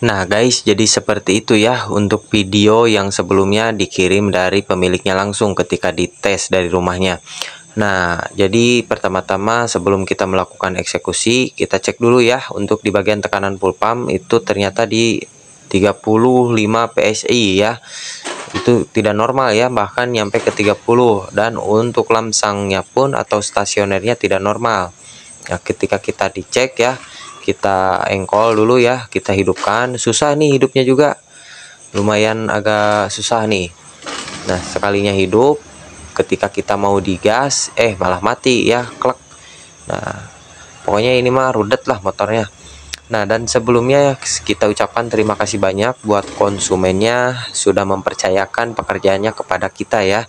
Nah guys, jadi seperti itu ya untuk video yang sebelumnya dikirim dari pemiliknya langsung ketika dites dari rumahnya. Nah, jadi pertama-tama sebelum kita melakukan eksekusi, kita cek dulu ya untuk di bagian tekanan full pump itu ternyata di 35 PSI ya. Itu tidak normal ya, bahkan nyampe ke 30, dan untuk lamsangnya pun atau stasionernya tidak normal. Nah, ketika kita dicek ya, kita engkol dulu ya, kita hidupkan. Susah nih hidupnya juga, lumayan agak susah nih. Nah, sekalinya hidup, ketika kita mau digas malah mati ya, klek. Nah, pokoknya ini mah rudet lah motornya. Nah, dan sebelumnya kita ucapkan terima kasih banyak buat konsumennya sudah mempercayakan pekerjaannya kepada kita ya.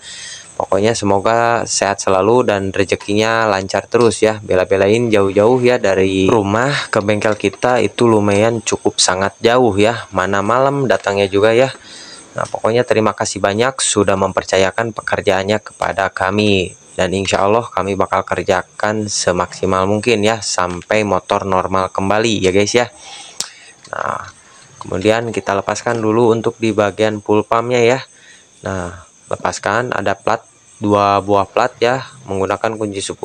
Pokoknya semoga sehat selalu dan rezekinya lancar terus ya. Bela-belain jauh-jauh ya dari rumah ke bengkel kita itu lumayan cukup sangat jauh ya. Mana malam datangnya juga ya. Nah, pokoknya terima kasih banyak sudah mempercayakan pekerjaannya kepada kami. Dan insya Allah kami bakal kerjakan semaksimal mungkin ya sampai motor normal kembali ya guys ya. Nah, kemudian kita lepaskan dulu untuk di bagian full pumpnya ya. Nah, lepaskan, ada plat, 2 buah plat ya, menggunakan kunci 10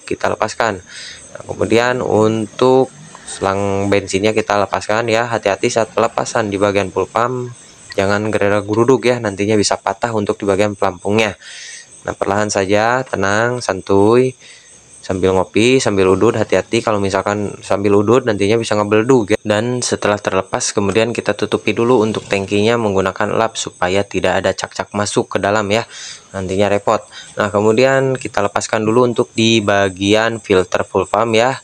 kita lepaskan. Nah, kemudian untuk selang bensinnya kita lepaskan ya. Hati-hati saat pelepasan di bagian full pump, jangan geruduk ya, nantinya bisa patah untuk di bagian pelampungnya. Nah, perlahan saja, tenang, santuy, sambil ngopi, sambil udut. Hati-hati kalau misalkan sambil udut nantinya bisa ngebeldug ya. Dan setelah terlepas kemudian kita tutupi dulu untuk tangkinya menggunakan lap supaya tidak ada cak-cak masuk ke dalam ya, nantinya repot. Nah, kemudian kita lepaskan dulu untuk di bagian filter full pump ya.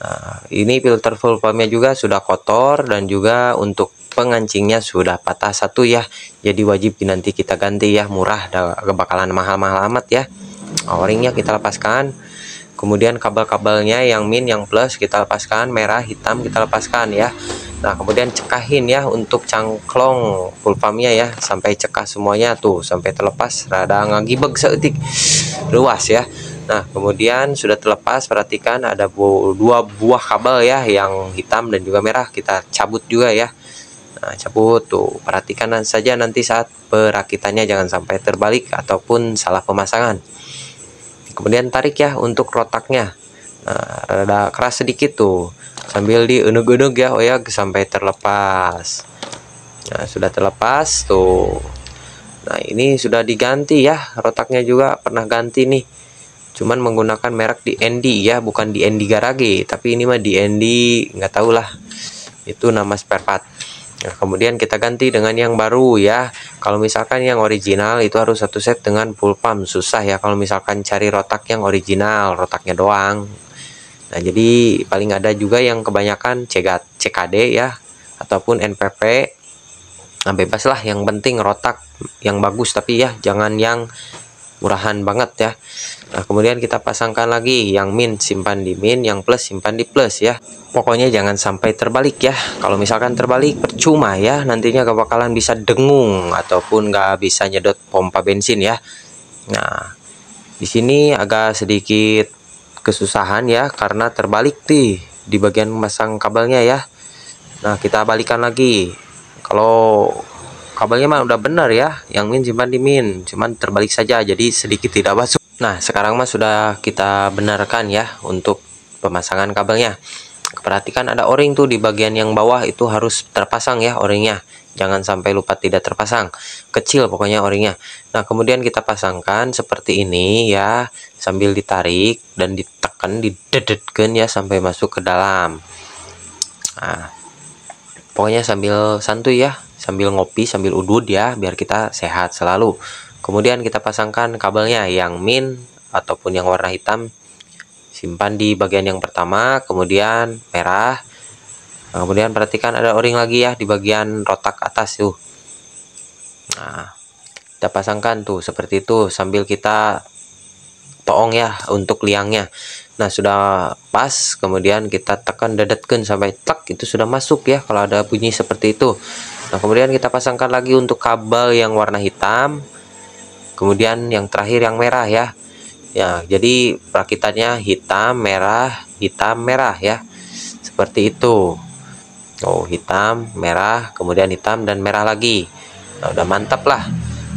Nah, ini filter full pumpnya juga sudah kotor dan juga untuk pengancingnya sudah patah satu ya, jadi wajib nanti kita ganti ya, murah, gak bakalan mahal-mahal amat ya. O-ringnya kita lepaskan, kemudian kabel-kabelnya yang min yang plus kita lepaskan, merah hitam kita lepaskan ya. Nah, kemudian cekahin ya untuk cangklong full pumpnya ya, sampai cekah semuanya tuh, sampai terlepas, rada ngagibeg seetik luas ya. Nah, kemudian sudah terlepas, perhatikan ada 2 buah kabel ya, yang hitam dan juga merah, kita cabut juga ya. Nah, cabut tuh, perhatikan saja nanti saat perakitannya jangan sampai terbalik ataupun salah pemasangan. Kemudian tarik ya untuk rotaknya. Nah, rada keras sedikit tuh, sambil diunug-unug ya, sampai terlepas. Nah, sudah terlepas tuh. Nah, ini sudah diganti ya, rotaknya juga pernah ganti nih, cuman menggunakan merek DND ya, bukan DND Garage, tapi ini mah DND nggak tahu lah, itu nama spare part. Nah, kemudian kita ganti dengan yang baru ya. Kalau misalkan yang original itu harus satu set dengan full pump, susah ya kalau misalkan cari rotak yang original, rotaknya doang. Nah, jadi paling ada juga yang kebanyakan CKD ya, ataupun NPP. Nah, bebas lah, yang penting rotak yang bagus, tapi ya jangan yang murahan banget ya. Nah, kemudian kita pasangkan lagi yang min simpan di min, yang plus simpan di plus ya. Pokoknya jangan sampai terbalik ya. Kalau misalkan terbalik percuma ya, nantinya gak bakalan bisa dengung ataupun gak bisa nyedot pompa bensin ya. Nah, di sini agak sedikit kesusahan ya karena terbalik di bagian memasang kabelnya ya. Nah, kita balikan lagi. Kalau kabelnya mah udah benar ya, yang min simpan di min, cuman terbalik saja jadi sedikit tidak masuk. Nah, sekarang mah sudah kita benarkan ya untuk pemasangan kabelnya. Perhatikan ada o-ring tuh di bagian yang bawah, itu harus terpasang ya o-ringnya, jangan sampai lupa tidak terpasang, kecil pokoknya o-ringnya. Nah, kemudian kita pasangkan seperti ini ya, sambil ditarik dan ditekan, didedetkan ya sampai masuk ke dalam. Nah, pokoknya sambil santuy ya, sambil ngopi, sambil udud ya, biar kita sehat selalu. Kemudian kita pasangkan kabelnya yang min ataupun yang warna hitam, simpan di bagian yang pertama, kemudian merah. Nah, kemudian perhatikan ada o-ring lagi ya di bagian rotak atas tuh. Nah, kita pasangkan tuh seperti itu sambil kita toong ya untuk liangnya. Nah, sudah pas, kemudian kita tekan dedetkan sampai tak, itu sudah masuk ya kalau ada bunyi seperti itu. Nah, kemudian kita pasangkan lagi untuk kabel yang warna hitam, kemudian yang terakhir yang merah ya. Ya, jadi perakitannya hitam merah ya, seperti itu. Tuh, hitam, merah, kemudian hitam dan merah lagi. Nah, udah mantap lah.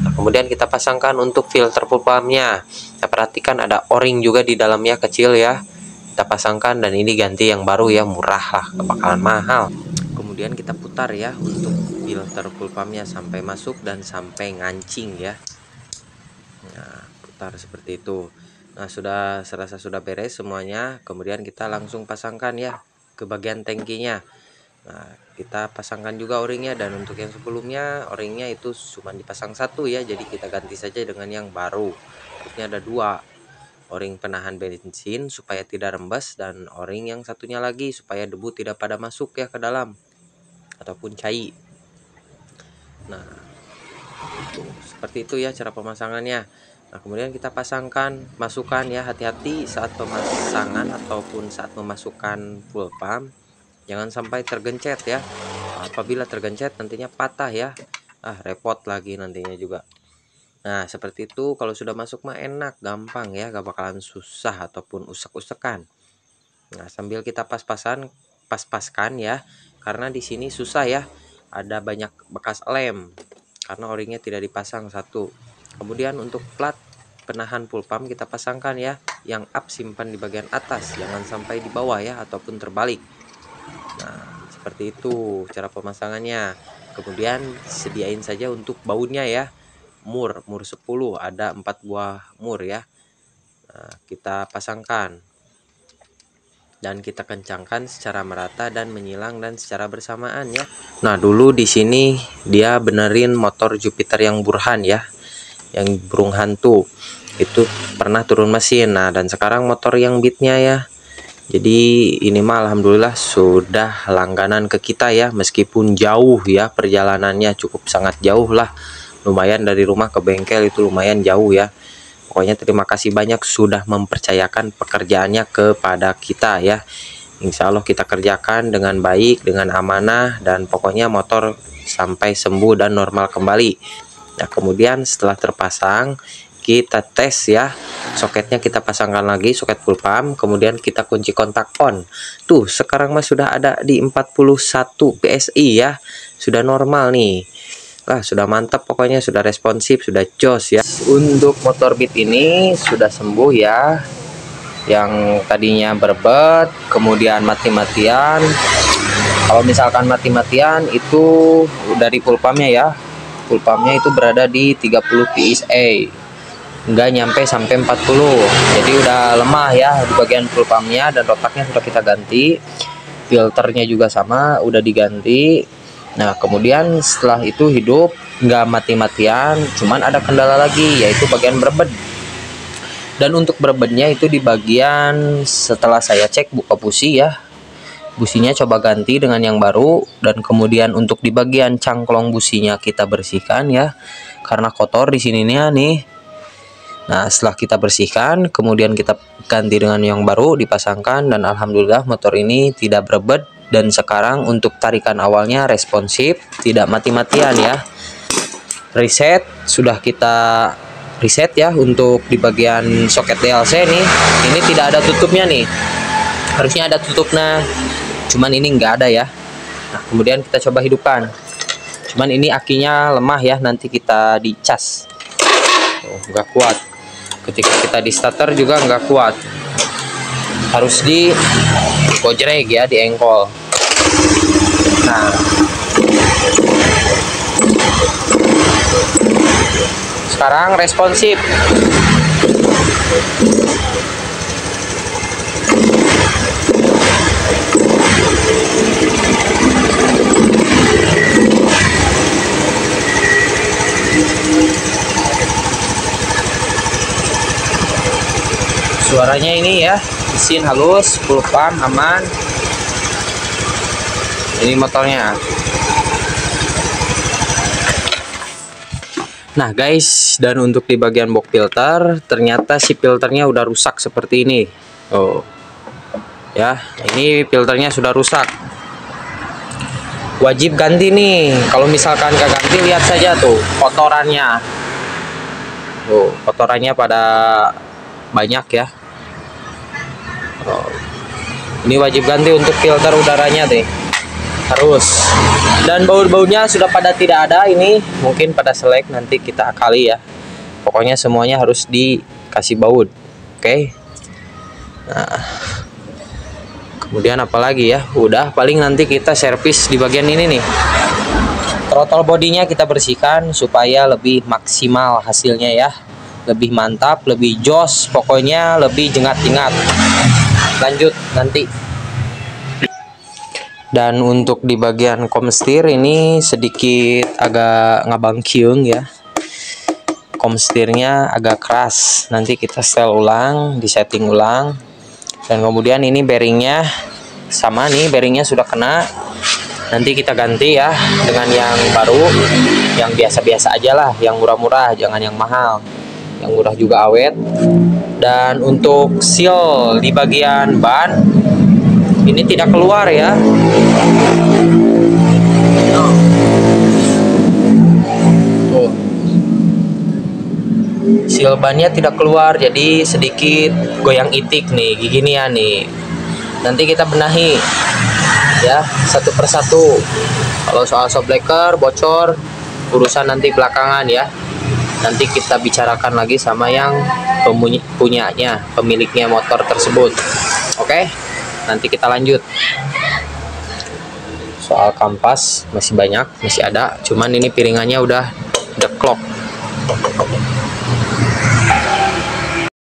Nah, kemudian kita pasangkan untuk filter full pumpnya. Kita perhatikan ada o-ring juga di dalamnya kecil ya. Kita pasangkan dan ini ganti yang baru ya, murah lah, gak bakalan mahal. Kemudian kita putar ya untuk filter full pumpnya sampai masuk dan sampai ngancing ya. Nah, putar seperti itu. Nah, serasa sudah beres semuanya. Kemudian kita langsung pasangkan ya ke bagian tangkinya. Nah, kita pasangkan juga o-ringnya, dan untuk yang sebelumnya o-ringnya itu cuma dipasang satu ya, jadi kita ganti saja dengan yang baru. Ini ada dua, o-ring penahan bensin supaya tidak rembes, dan o-ring yang satunya lagi supaya debu tidak pada masuk ya ke dalam ataupun cai. Nah, seperti itu ya cara pemasangannya. Nah, kemudian kita pasangkan, masukkan ya, hati-hati saat pemasangan ataupun saat memasukkan full pump, jangan sampai tergencet ya. Apabila tergencet nantinya patah ya, repot lagi nantinya juga. Nah, seperti itu. Kalau sudah masuk mah enak, gampang ya, gak bakalan susah ataupun usek-usekan. Nah, sambil kita pas-paskan ya, karena di sini susah ya, ada banyak bekas lem karena o-ringnya tidak dipasang satu. Kemudian untuk plat penahan full pump kita pasangkan ya, yang up simpan di bagian atas, jangan sampai di bawah ya ataupun terbalik. Nah, seperti itu cara pemasangannya. Kemudian sediain saja untuk bautnya ya, mur 10, ada 4 buah mur ya. Nah, kita pasangkan dan kita kencangkan secara merata dan menyilang dan secara bersamaan ya. Nah, dulu di sini dia benerin motor Jupiter yang Burhan ya, yang burung hantu itu pernah turun mesin. Nah, dan sekarang motor yang Beatnya ya. Jadi ini mah alhamdulillah sudah langganan ke kita ya, meskipun jauh ya perjalanannya, cukup sangat jauh lah, lumayan dari rumah ke bengkel itu lumayan jauh ya. Pokoknya terima kasih banyak sudah mempercayakan pekerjaannya kepada kita ya. Insya Allah kita kerjakan dengan baik, dengan amanah, dan pokoknya motor sampai sembuh dan normal kembali. Nah, kemudian setelah terpasang kita tes ya, soketnya kita pasangkan lagi, soket full pump, kemudian kita kunci kontak on. Tuh sekarang mah sudah ada di 41 PSI ya, sudah normal nih. Sudah mantap, pokoknya sudah responsif, sudah jos ya. Untuk motor Beat ini sudah sembuh ya, yang tadinya berbet kemudian mati-matian. Kalau misalkan mati-matian itu dari full pumpnya ya, full pumpnya itu berada di 30 PSI, nggak nyampe sampai 40. Jadi udah lemah ya di bagian full pumpnya, dan rotaknya sudah kita ganti, filternya juga sama udah diganti. Nah, kemudian setelah itu hidup, nggak mati-matian, cuman ada kendala lagi, yaitu bagian berbed. Dan untuk berbednya itu di bagian setelah saya cek buka busi ya, businya coba ganti dengan yang baru. Dan kemudian untuk di bagian cangklong businya kita bersihkan ya, karena kotor di sininya nih. Nah, setelah kita bersihkan, kemudian kita ganti dengan yang baru, dipasangkan, dan alhamdulillah motor ini tidak berbed. Dan sekarang untuk tarikan awalnya responsif, tidak mati-matian ya. Reset sudah kita reset ya. Untuk di bagian soket DLC nih, ini tidak ada tutupnya nih, harusnya ada tutupnya, cuman ini nggak ada ya. Nah, kemudian kita coba hidupkan, cuman ini akinya lemah ya, nanti kita dicas. Nggak kuat, ketika kita di starter juga nggak kuat, harus di gojreg ya, di engkol. Nah, sekarang responsif. Suaranya ini ya, mesin halus, full pump aman. Ini motornya. Nah guys, dan untuk di bagian box filter, ternyata si filternya udah rusak seperti ini. Oh ya, ini filternya sudah rusak, wajib ganti nih. Kalau misalkan gak ganti, lihat saja tuh kotorannya. Kotorannya pada banyak ya. Ini wajib ganti untuk filter udaranya deh. harus. Dan baut-bautnya sudah pada tidak ada, ini mungkin pada selek, nanti kita akali ya. Pokoknya semuanya harus dikasih baut. Oke. Nah, kemudian apalagi ya, udah paling nanti kita servis di bagian ini nih. Throttle bodinya kita bersihkan supaya lebih maksimal hasilnya ya, lebih mantap, lebih jos, pokoknya lebih jengat-jengat. Lanjut nanti. Dan untuk di bagian komstir ini sedikit agak ngabangkyung ya, komstirnya agak keras, nanti kita setel ulang, disetting ulang. Dan kemudian ini bearingnya sama nih, bearingnya sudah kena, nanti kita ganti ya dengan yang baru, yang biasa-biasa aja lah, yang murah-murah, jangan yang mahal, yang murah juga awet. Dan untuk seal di bagian ban ini tidak keluar ya. Tuh. Seal bannya tidak keluar, jadi sedikit goyang itik nih, gini ya nih. Nanti kita benahi ya satu persatu. Kalau soal shockbreaker bocor, urusan nanti belakangan ya. Nanti kita bicarakan lagi sama yang punyanya, pemiliknya motor tersebut. Oke, nanti kita lanjut. Soal kampas masih banyak, masih ada, cuman ini piringannya udah deklok.